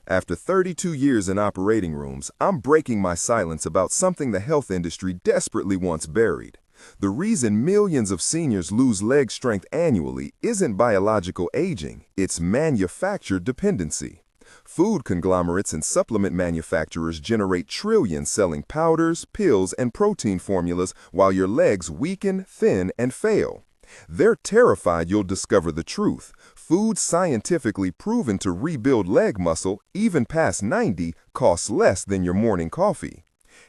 After 32 years in operating rooms, I'm breaking my silence about something the health industry desperately wants buried. The reason millions of seniors lose leg strength annually isn't biological aging, it's manufactured dependency. Food conglomerates and supplement manufacturers generate trillions selling powders, pills, and protein formulas while your legs weaken, thin, and fail. They're terrified you'll discover the truth. Food scientifically proven to rebuild leg muscle, even past 90, costs less than your morning coffee.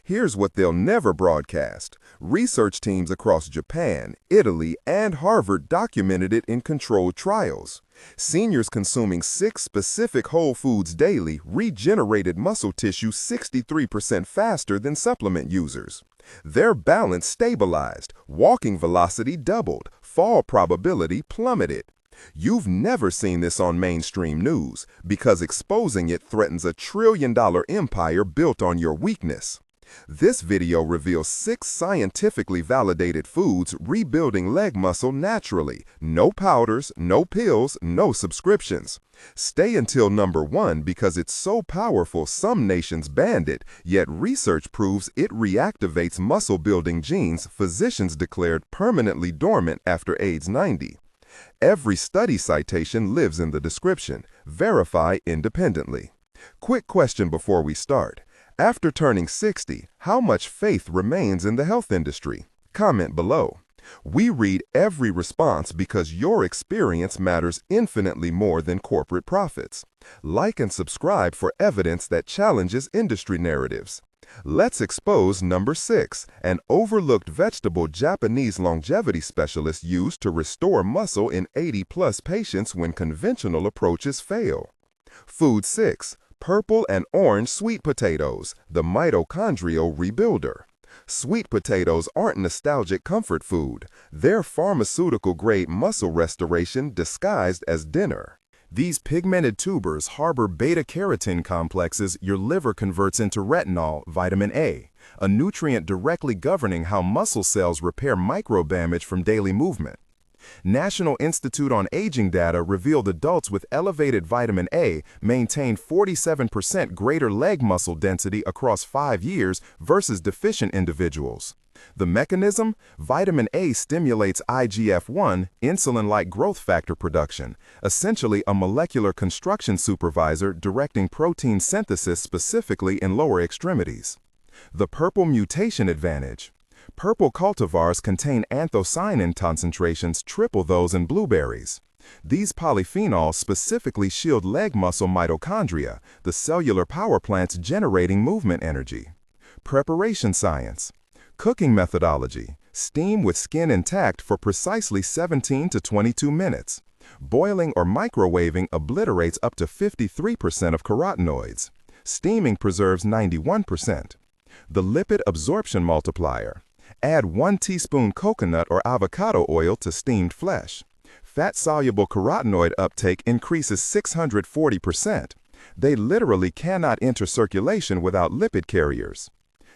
Here's what they'll never broadcast. Research teams across Japan, Italy, and Harvard documented it in controlled trials. Seniors consuming 6 specific whole foods daily regenerated muscle tissue 63% faster than supplement users. Their balance stabilized, walking velocity doubled, fall probability plummeted. You've never seen this on mainstream news because exposing it threatens a trillion-dollar empire built on your weakness. This video reveals 6 scientifically validated foods rebuilding leg muscle naturally. No powders, no pills, no subscriptions. Stay until number 1 because it's so powerful some nations banned it, yet research proves it reactivates muscle-building genes physicians declared permanently dormant after age 90. Every study citation lives in the description. Verify independently. Quick question before we start. After turning 60, how much faith remains in the health industry? Comment below. We read every response because your experience matters infinitely more than corporate profits. Like and subscribe for evidence that challenges industry narratives. Let's expose number 6, an overlooked vegetable Japanese longevity specialists use to restore muscle in 80-plus patients when conventional approaches fail. Food 6. Purple and orange sweet potatoes, the mitochondrial rebuilder. Sweet potatoes aren't nostalgic comfort food. They're pharmaceutical-grade muscle restoration disguised as dinner. These pigmented tubers harbor beta-carotene complexes your liver converts into retinol, vitamin A, a nutrient directly governing how muscle cells repair microbe damage from daily movement. National Institute on Aging data revealed adults with elevated vitamin A maintained 47% greater leg muscle density across 5 years versus deficient individuals. The mechanism? Vitamin A stimulates IGF-1, insulin-like growth factor production, essentially a molecular construction supervisor directing protein synthesis specifically in lower extremities. The purple mutation advantage. Purple cultivars contain anthocyanin concentrations triple those in blueberries. These polyphenols specifically shield leg muscle mitochondria, the cellular power plants generating movement energy. Preparation science. Cooking methodology. Steam with skin intact for precisely 17 to 22 minutes. Boiling or microwaving obliterates up to 53% of carotenoids. Steaming preserves 91%. The lipid absorption multiplier. Add 1 teaspoon coconut or avocado oil to steamed flesh. Fat-soluble carotenoid uptake increases 640%. They literally cannot enter circulation without lipid carriers.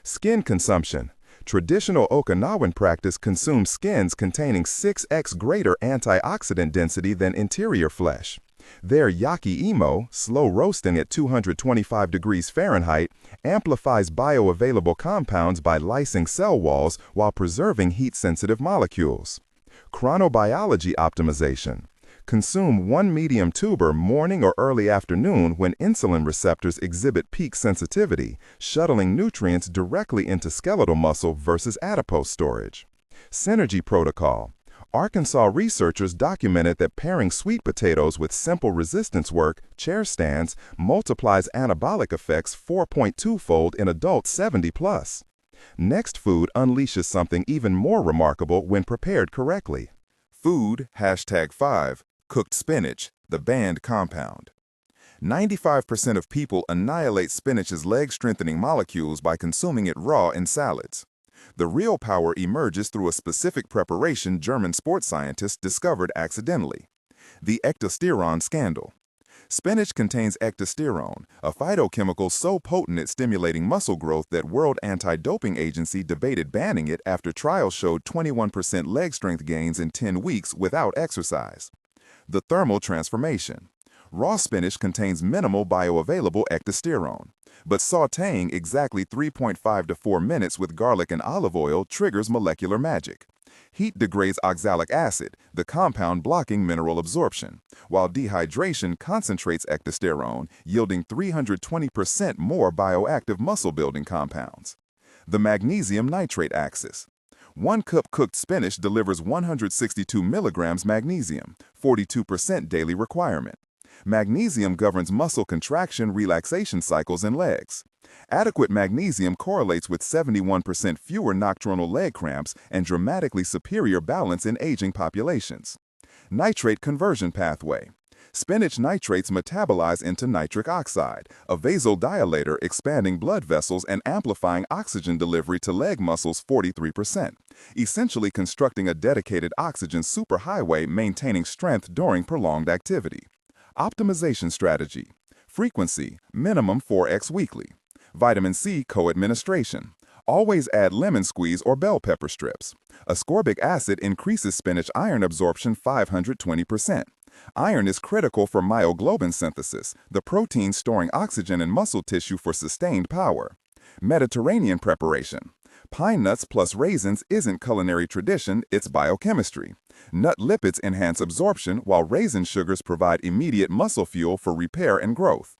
Skin consumption. Traditional Okinawan practice consumes skins containing 6x greater antioxidant density than interior flesh. Their yaki-imo, slow roasting at 225 degrees Fahrenheit, amplifies bioavailable compounds by lysing cell walls while preserving heat-sensitive molecules. Chronobiology optimization. Consume 1 medium tuber morning or early afternoon when insulin receptors exhibit peak sensitivity, shuttling nutrients directly into skeletal muscle versus adipose storage. Synergy protocol. Arkansas researchers documented that pairing sweet potatoes with simple resistance work, chair stands, multiplies anabolic effects 4.2-fold in adults 70+. Next food unleashes something even more remarkable when prepared correctly. Food, #5, cooked spinach, the banned compound. 95% of people annihilate spinach's leg-strengthening molecules by consuming it raw in salads. The real power emerges through a specific preparation German sports scientists discovered accidentally. The ecdysterone scandal. Spinach contains ecdysterone, a phytochemical so potent at stimulating muscle growth that World Anti-Doping Agency debated banning it after trials showed 21% leg strength gains in 10 weeks without exercise. The thermal transformation. Raw spinach contains minimal bioavailable ecdysterone, but sautéing exactly 3.5 to 4 minutes with garlic and olive oil triggers molecular magic. Heat degrades oxalic acid, the compound blocking mineral absorption, while dehydration concentrates ecdysterone, yielding 320% more bioactive muscle-building compounds. The magnesium nitrate axis. 1 cup cooked spinach delivers 162 milligrams magnesium, 42% daily requirement. Magnesium governs muscle contraction relaxation cycles in legs. Adequate magnesium correlates with 71% fewer nocturnal leg cramps and dramatically superior balance in aging populations. Nitrate conversion pathway. Spinach nitrates metabolize into nitric oxide, a vasodilator expanding blood vessels and amplifying oxygen delivery to leg muscles 43%, essentially constructing a dedicated oxygen superhighway maintaining strength during prolonged activity. Optimization strategy. Frequency, minimum 4x weekly. Vitamin C co-administration. Always add lemon squeeze or bell pepper strips. Ascorbic acid increases spinach iron absorption 520%. Iron is critical for myoglobin synthesis, the protein storing oxygen in muscle tissue for sustained power. Mediterranean preparation. Pine nuts plus raisins isn't culinary tradition, it's biochemistry. Nut lipids enhance absorption, while raisin sugars provide immediate muscle fuel for repair and growth.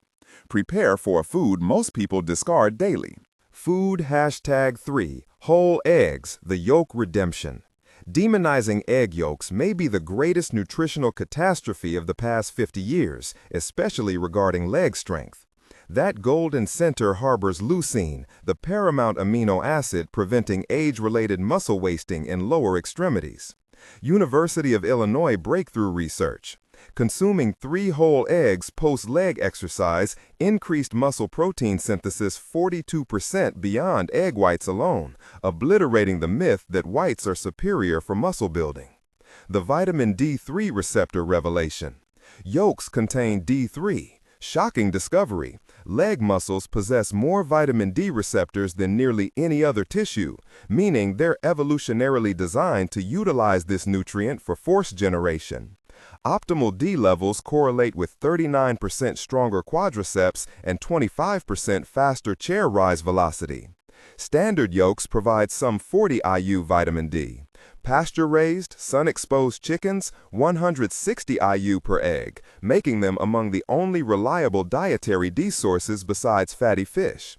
Prepare for a food most people discard daily. Food #3. Whole eggs, the yolk redemption. Demonizing egg yolks may be the greatest nutritional catastrophe of the past 50 years, especially regarding leg strength. That golden center harbors leucine, the paramount amino acid preventing age-related muscle wasting in lower extremities. University of Illinois breakthrough research. Consuming 3 whole eggs post-leg exercise increased muscle protein synthesis 42% beyond egg whites alone, obliterating the myth that whites are superior for muscle building. The vitamin D3 receptor revelation. Yolks contain D3. Shocking discovery. Leg muscles possess more vitamin D receptors than nearly any other tissue, meaning they're evolutionarily designed to utilize this nutrient for force generation. Optimal D levels correlate with 39% stronger quadriceps and 25% faster chair rise velocity. Standard yolks provide some 40 IU vitamin D. Pasture-raised, sun-exposed chickens, 160 IU per egg, making them among the only reliable dietary D sources besides fatty fish.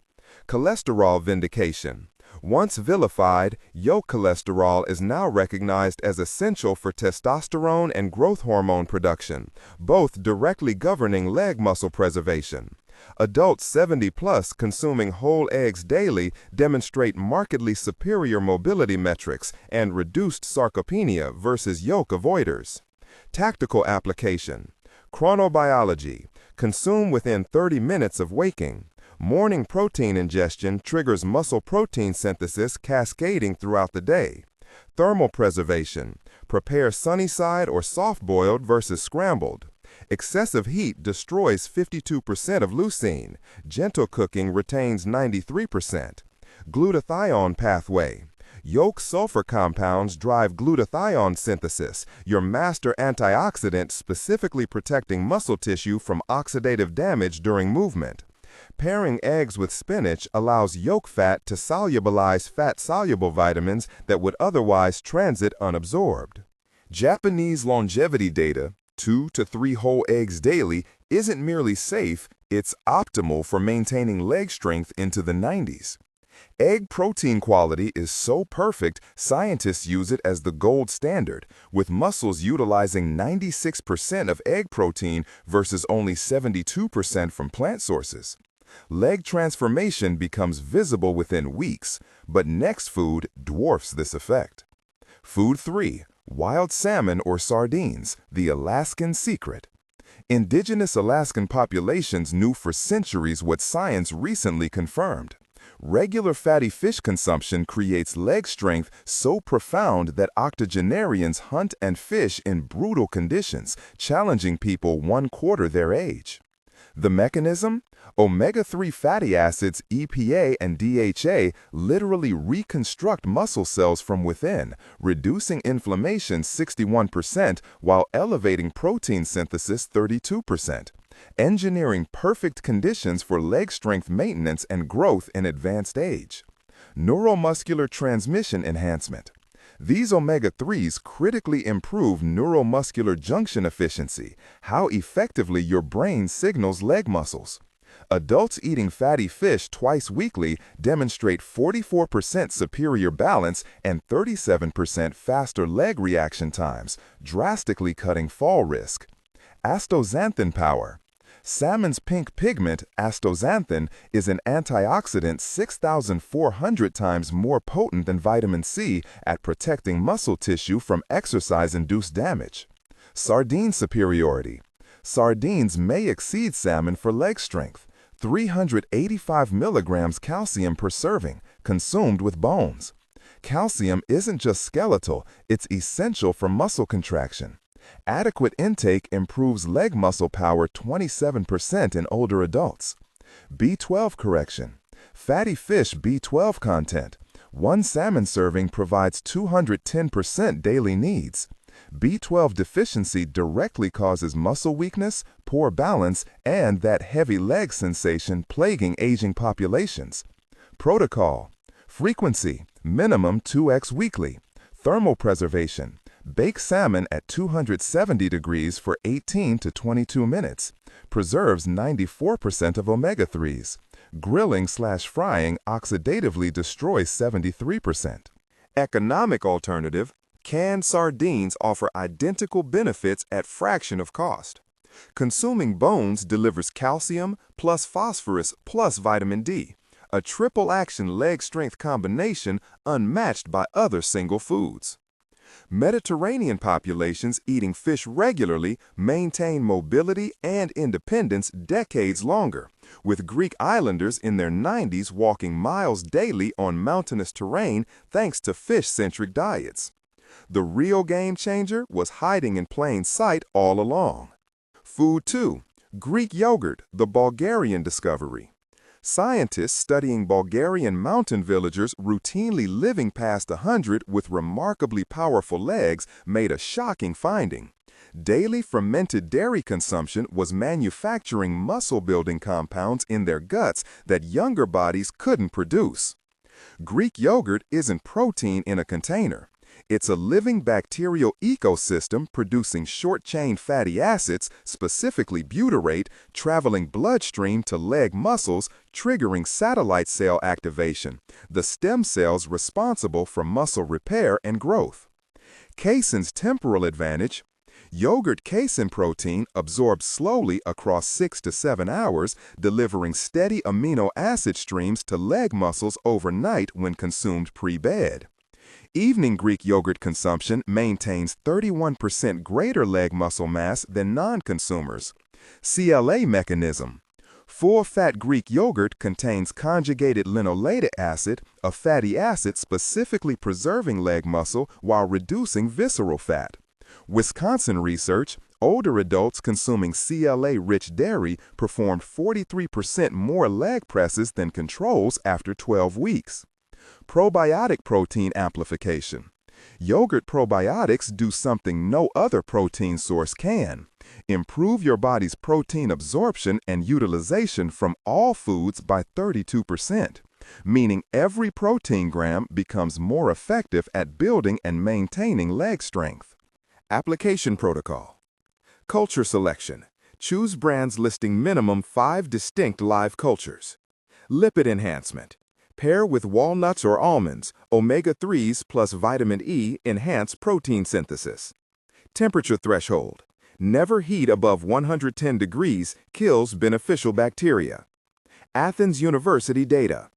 Cholesterol vindication. Once vilified, yolk cholesterol is now recognized as essential for testosterone and growth hormone production, both directly governing leg muscle preservation. Adults 70+ consuming whole eggs daily demonstrate markedly superior mobility metrics and reduced sarcopenia versus yolk avoiders. Tactical application. Chronobiology. Consume within 30 minutes of waking. Morning protein ingestion triggers muscle protein synthesis cascading throughout the day. Thermal preservation. Prepare sunny-side or soft-boiled versus scrambled. Excessive heat destroys 52% of leucine. Gentle cooking retains 93%. Glutathione pathway. Yolk sulfur compounds drive glutathione synthesis, your master antioxidant specifically protecting muscle tissue from oxidative damage during movement. Pairing eggs with spinach allows yolk fat to solubilize fat-soluble vitamins that would otherwise transit unabsorbed. Japanese longevity data, 2 to 3 whole eggs daily, isn't merely safe, it's optimal for maintaining leg strength into the 90s. Egg protein quality is so perfect, scientists use it as the gold standard, with muscles utilizing 96% of egg protein versus only 72% from plant sources. Leg transformation becomes visible within weeks, but next food dwarfs this effect. Food 3. Wild salmon or sardines, the Alaskan secret. Indigenous Alaskan populations knew for centuries what science recently confirmed. Regular fatty fish consumption creates leg strength so profound that octogenarians hunt and fish in brutal conditions, challenging people 1/4 their age. The mechanism? Omega-3 fatty acids, EPA and DHA, literally reconstruct muscle cells from within, reducing inflammation 61% while elevating protein synthesis 32%. engineering perfect conditions for leg strength maintenance and growth in advanced age. Neuromuscular transmission enhancement. These omega-3s critically improve neuromuscular junction efficiency, how effectively your brain signals leg muscles. Adults eating fatty fish twice weekly demonstrate 44% superior balance and 37% faster leg reaction times, drastically cutting fall risk. Astaxanthin power. Salmon's pink pigment, astaxanthin, is an antioxidant 6,400 times more potent than vitamin C at protecting muscle tissue from exercise-induced damage. Sardine superiority. Sardines may exceed salmon for leg strength. 385 milligrams calcium per serving, consumed with bones. Calcium isn't just skeletal, it's essential for muscle contraction. Adequate intake improves leg muscle power 27% in older adults. B12 correction. Fatty fish B12 content. One salmon serving provides 210% daily needs. B12 deficiency directly causes muscle weakness, poor balance, and that heavy leg sensation plaguing aging populations. Protocol. Frequency, minimum 2x weekly. Thermal preservation. Bake salmon at 270 degrees for 18 to 22 minutes. Preserves 94% of omega-3s. Grilling/frying oxidatively destroys 73%. Economic alternative. Canned sardines offer identical benefits at fraction of cost. Consuming bones delivers calcium plus phosphorus plus vitamin D, a triple-action leg strength combination unmatched by other single foods. Mediterranean populations eating fish regularly maintain mobility and independence decades longer, with Greek islanders in their 90s walking miles daily on mountainous terrain thanks to fish-centric diets. The real game changer was hiding in plain sight all along. Food 2. Greek yogurt, the Bulgarian discovery. Scientists studying Bulgarian mountain villagers routinely living past 100 with remarkably powerful legs made a shocking finding. Daily fermented dairy consumption was manufacturing muscle-building compounds in their guts that younger bodies couldn't produce. Greek yogurt isn't protein in a container. It's a living bacterial ecosystem producing short-chain fatty acids, specifically butyrate, traveling bloodstream to leg muscles, triggering satellite cell activation, the stem cells responsible for muscle repair and growth. Casein's temporal advantage. Yogurt casein protein absorbs slowly across 6 to 7 hours, delivering steady amino acid streams to leg muscles overnight when consumed pre-bed. Evening Greek yogurt consumption maintains 31% greater leg muscle mass than non-consumers. CLA mechanism. Full-fat Greek yogurt contains conjugated linoleic acid, a fatty acid specifically preserving leg muscle while reducing visceral fat. Wisconsin research, older adults consuming CLA-rich dairy performed 43% more leg presses than controls after 12 weeks. Probiotic protein amplification. Yogurt probiotics do something no other protein source can. Improve your body's protein absorption and utilization from all foods by 32%, meaning every protein gram becomes more effective at building and maintaining leg strength. Application protocol. Culture selection. Choose brands listing minimum 5 distinct live cultures. Lipid enhancement. Pair with walnuts or almonds, omega-3s plus vitamin E enhance protein synthesis. Temperature threshold. Never heat above 110 degrees, kills beneficial bacteria. Athens University data.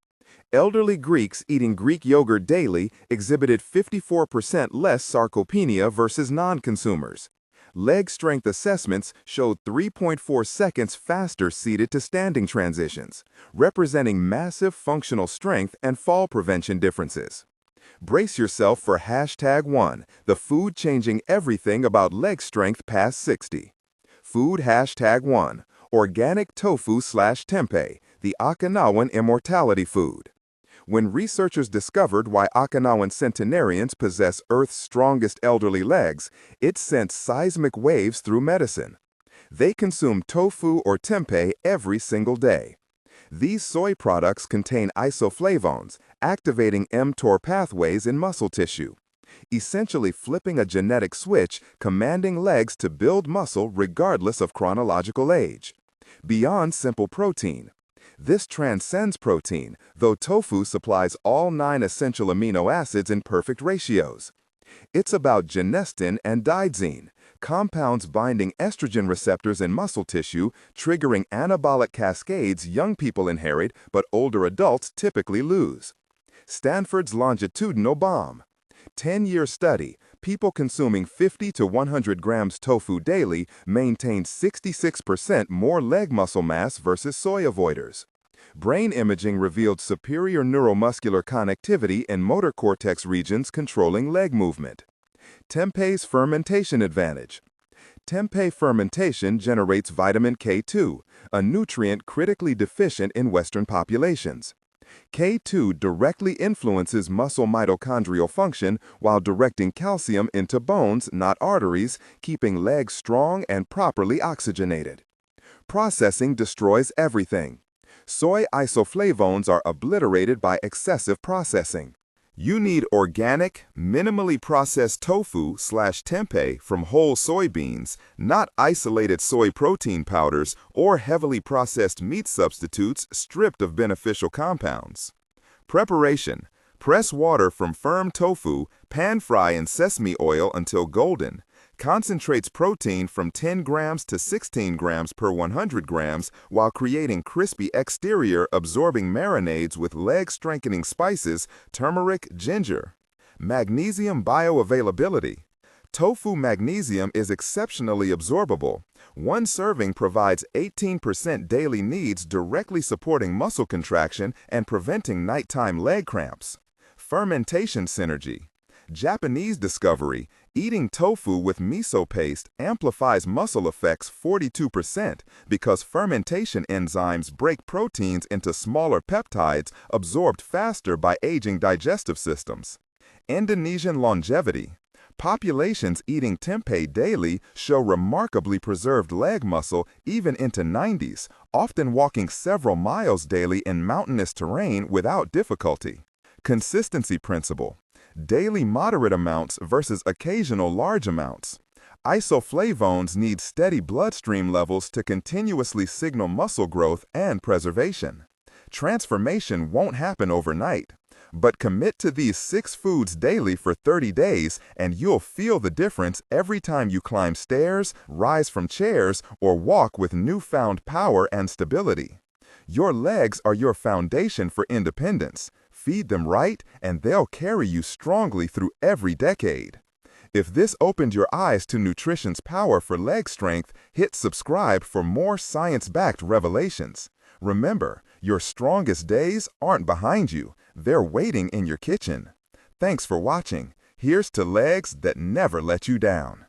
Elderly Greeks eating Greek yogurt daily exhibited 54% less sarcopenia versus non-consumers. Leg strength assessments showed 3.4 seconds faster seated to standing transitions, representing massive functional strength and fall prevention differences. Brace yourself for #1, the food changing everything about leg strength past 60. Food #1, organic tofu/tempeh, the Okinawan immortality food. When researchers discovered why Okinawan centenarians possess Earth's strongest elderly legs, it sent seismic waves through medicine. They consume tofu or tempeh every single day. These soy products contain isoflavones, activating mTOR pathways in muscle tissue, essentially flipping a genetic switch, commanding legs to build muscle regardless of chronological age. Beyond simple protein. This transcends protein, though tofu supplies all 9 essential amino acids in perfect ratios. It's about genestin and didzine, compounds binding estrogen receptors in muscle tissue, triggering anabolic cascades young people inherit but older adults typically lose. Stanford's longitudinal bomb. 10-year study, people consuming 50 to 100 grams tofu daily maintained 66% more leg muscle mass versus soy avoiders. Brain imaging revealed superior neuromuscular connectivity in motor cortex regions controlling leg movement. Tempeh's fermentation advantage. Tempeh fermentation generates vitamin K2, a nutrient critically deficient in Western populations. K2 directly influences muscle mitochondrial function while directing calcium into bones, not arteries, keeping legs strong and properly oxygenated. Processing destroys everything. Soy isoflavones are obliterated by excessive processing. You need organic, minimally processed tofu/tempeh from whole soybeans, not isolated soy protein powders or heavily processed meat substitutes stripped of beneficial compounds. Preparation. Press water from firm tofu, pan-fry in sesame oil until golden. Concentrates protein from 10 grams to 16 grams per 100 grams while creating crispy exterior absorbing marinades with leg-strengthening spices, turmeric, ginger. Magnesium bioavailability. Tofu magnesium is exceptionally absorbable. One serving provides 18% daily needs, directly supporting muscle contraction and preventing nighttime leg cramps. Fermentation synergy. Japanese discovery, eating tofu with miso paste amplifies muscle effects 42% because fermentation enzymes break proteins into smaller peptides absorbed faster by aging digestive systems. Indonesian longevity. Populations eating tempeh daily show remarkably preserved leg muscle even into 90s, often walking several miles daily in mountainous terrain without difficulty. Consistency principle. Daily moderate amounts versus occasional large amounts. Isoflavones need steady bloodstream levels to continuously signal muscle growth and preservation. Transformation won't happen overnight, but commit to these 6 foods daily for 30 days and you'll feel the difference every time you climb stairs, rise from chairs, or walk with newfound power and stability. Your legs are your foundation for independence. Feed them right, and they'll carry you strongly through every decade. If this opened your eyes to nutrition's power for leg strength, hit subscribe for more science-backed revelations. Remember, your strongest days aren't behind you. They're waiting in your kitchen. Thanks for watching. Here's to legs that never let you down.